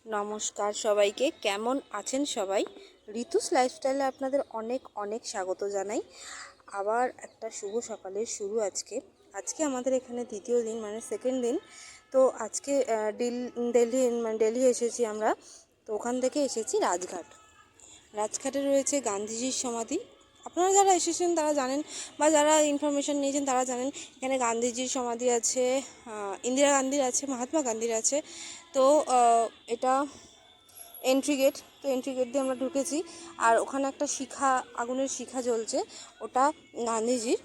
নমস্কার সবাইকে, কেমন আছেন সবাই? ঋতুস লাইফস্টাইলে আপনাদের অনেক অনেক স্বাগত জানাই। আবার একটা শুভ সকালের শুরু আজকে আমাদের এখানে দ্বিতীয় দিন, মানে সেকেন্ড দিন। তো আজকে দিল্লি এসেছি আমরা। তো ওখান থেকে এসেছি রাজঘাটে রয়েছে গান্ধীজির সমাধি। আপনারা যারা এসেছেন তারা জানেন, বা যারা ইনফরমেশান নিয়েছেন তারা জানেন, এখানে গান্ধীজির সমাধি আছে, ইন্দিরা গান্ধীর আছে, মহাত্মা গান্ধীর আছে। তো এটা এন্ট্রি গেট দিয়ে আমরা ঢুকেছি। আর ওখানে একটা আগুনের শিখা জ্বলছে, ওটা গান্ধীজির।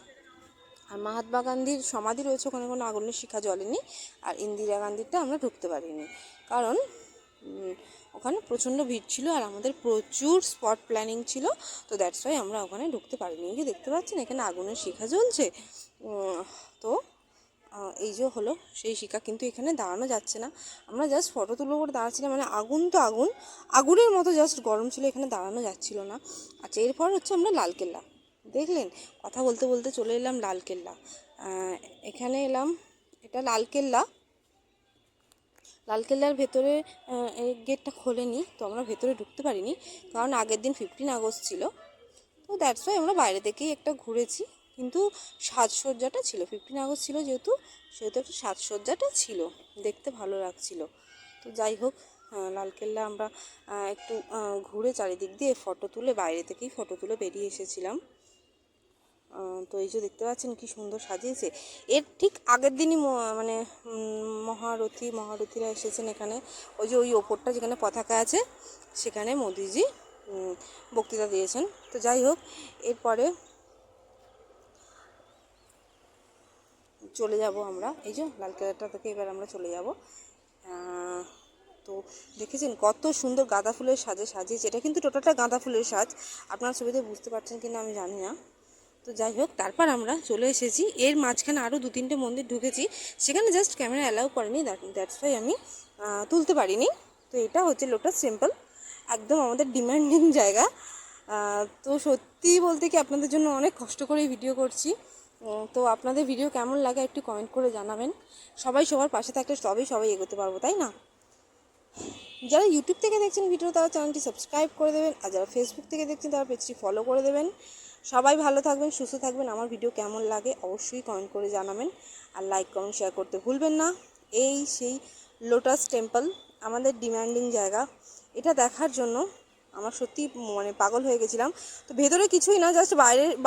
আর মহাত্মা গান্ধীর সমাধি রয়েছে, ওখানে কোনো আগুনের শিখা জ্বলেনি। আর ইন্দিরা গান্ধীরটা আমরা ঢুকতে পারিনি, কারণ ওখানে প্রচণ্ড ভিড় ছিল আর আমাদের প্রচুর স্পট প্ল্যানিং ছিল। তো দ্যাটস ওয়াই আমরা ওখানে ঢুকতে পারিনি। এই যে দেখতে পাচ্ছেন এখানে আগুনের শিখা জ্বলছে। তো এই যে হলো সেই শিখা, কিন্তু এখানে দাঁড়ানো যাচ্ছে না। আমরা জাস্ট ফটো তুলবো করে দাঁড়াচ্ছিলাম, মানে আগুনের মতো জাস্ট গরম ছিল, এখানে দাঁড়ানো যাচ্ছিল না। আচ্ছা, এরপর হচ্ছে আমরা লালকেল্লা দেখলেন। কথা বলতে বলতে চলে এলাম লালকেল্লা। এখানে এলাম, এটা লালকেল্লার ভেতরে এই গেটটা খোলেনি, তো আমরা ভেতরে ঢুকতে পারিনি, কারণ আগের দিন 15 আগস্ট ছিল। তো দ্যাটস ওয়াই আমরা বাইরে থেকেই একটা ঘুরেছি। কিন্তু সাজসজ্জাটা ছিল, 15 আগস্ট ছিল যেহেতু, সেহেতু একটা সাজসজ্জাটা ছিল, দেখতে ভালো লাগছিল। তো যাই হোক, লালকেল্লা আমরা একটু ঘুরে চারিদিক দিয়ে বাইরে থেকেই ফটো তুলে বেরিয়ে এসেছিলাম। তো এই যে দেখতে পাচ্ছেন কি সুন্দর সাজিয়েছে। এর ঠিক আগের দিনই মানে মহারথীরা এসেছেন এখানে। ওই যে ওই ওপরটা যেখানে পতাকা আছে, সেখানে মোদিজি বক্তৃতা দিয়েছেন। তো যাই হোক, এরপরে চলে যাব আমরা, এই যে লালকেল্লাটা থেকে এবার আমরা চলে যাব। তো দেখেছেন কত সুন্দর গাঁদা ফুলের সাজিয়েছে। এটা কিন্তু টোটালটা গাঁদা ফুলের সাজ, আপনারা ছবিতে বুঝতে পারছেন কিনা আমি জানি না। তো যাই হোক, তারপর আমরা চলে এসেছি, এর মাঝখানে আরও 2-3টে মন্দির ঢুকেছি, সেখানে জাস্ট ক্যামেরা অ্যালাউ করেনি, দ্যাটস ওয়াই আমি তুলতে পারিনি। তো এটা হচ্ছে লোটাস টেম্পল, একদম আমাদের ডিমান্ডিং জায়গা। তো সত্যি বলতে কি আপনাদের জন্য অনেক কষ্ট করে ভিডিও করছি। তো আপনাদের ভিডিও কেমন লাগে একটু কমেন্ট করে জানাবেন। সবাই সবার পাশে থাকলে সবাই এগোতে পারবো, তাই না? যারা ইউটিউব থেকে দেখছেন ভিডিও, তারা চ্যানেলটি সাবস্ক্রাইব করে দেবেন, আর যারা ফেসবুক থেকে দেখছেন তারা পেজটি ফলো করে দেবেন। সবাই ভালো থাকবেন, সুস্থ থাকবেন। আমার ভিডিও কেমন লাগে অবশ্যই কমেন্ট করে জানাবেন, আর লাইক কমেন্ট শেয়ার করতে ভুলবেন না। এই সেই লোটাস টেম্পল, আমাদের ডিমান্ডিং জায়গা। এটা দেখার জন্য আমার সত্যি মানে পাগল হয়ে গেছিলাম। তো ভেতরে কিছুই না, জাস্ট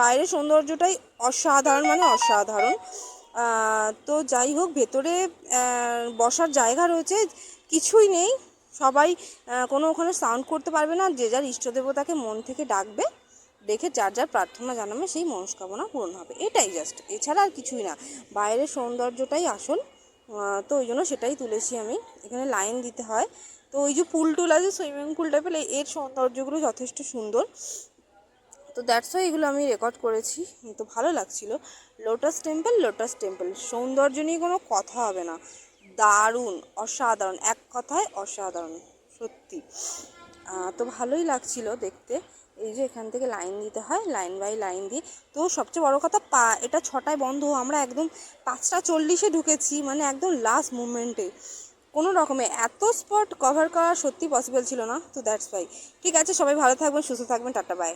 বাইরের সৌন্দর্যটাই অসাধারণ, মানে অসাধারণ। তো যাই হোক, ভেতরে বসার জায়গা রয়েছে, কিছুই নেই। সবাই কোনো ওখানে সাউন্ড করতে পারবে না, যে যার ইষ্টদেবতাকে মন থেকে ডাকবে, দেখে যার প্রার্থনা জানাবে, সেই মনস্কামনা পূরণ হবে। এটাই জাস্ট, এছাড়া আর কিছুই না। বাইরের সৌন্দর্যটাই আসল। তো ওই জন্য সেটাই তুলেছি আমি। এখানে লাইন দিতে হয়। তো ওই যে পুল আছে, সুইমিং পুল টাইপের, এর সৌন্দর্যগুলো যথেষ্ট সুন্দর। তো দ্যাটস ওয়াই এগুলো আমি রেকর্ড করেছি। তো ভালো লাগছিল। লোটাস টেম্পল সৌন্দর্য নিয়ে কোনো কথা হবে না, দারুণ, অসাধারণ, এক কথায় অসাধারণ সত্যি। তো ভালোই লাগছিল দেখতে। এই যে এখান থেকে লাইন দিতে হয়, লাইন বাই লাইন দিয়ে। তো সবচেয়ে বড় কথা, এটা 6টায় বন্ধ, আমরা একদম 5টা 40-এ ঢুকেছি, মানে একদম লাস্ট মুমেন্টে। কোনো রকমে এত স্পট কভার করা সত্যি পসিবল ছিল না। তো দ্যাটস ওয়াই। ঠিক আছে, সবাই ভালো থাকবেন, সুস্থ থাকবেন, টাটা বাই।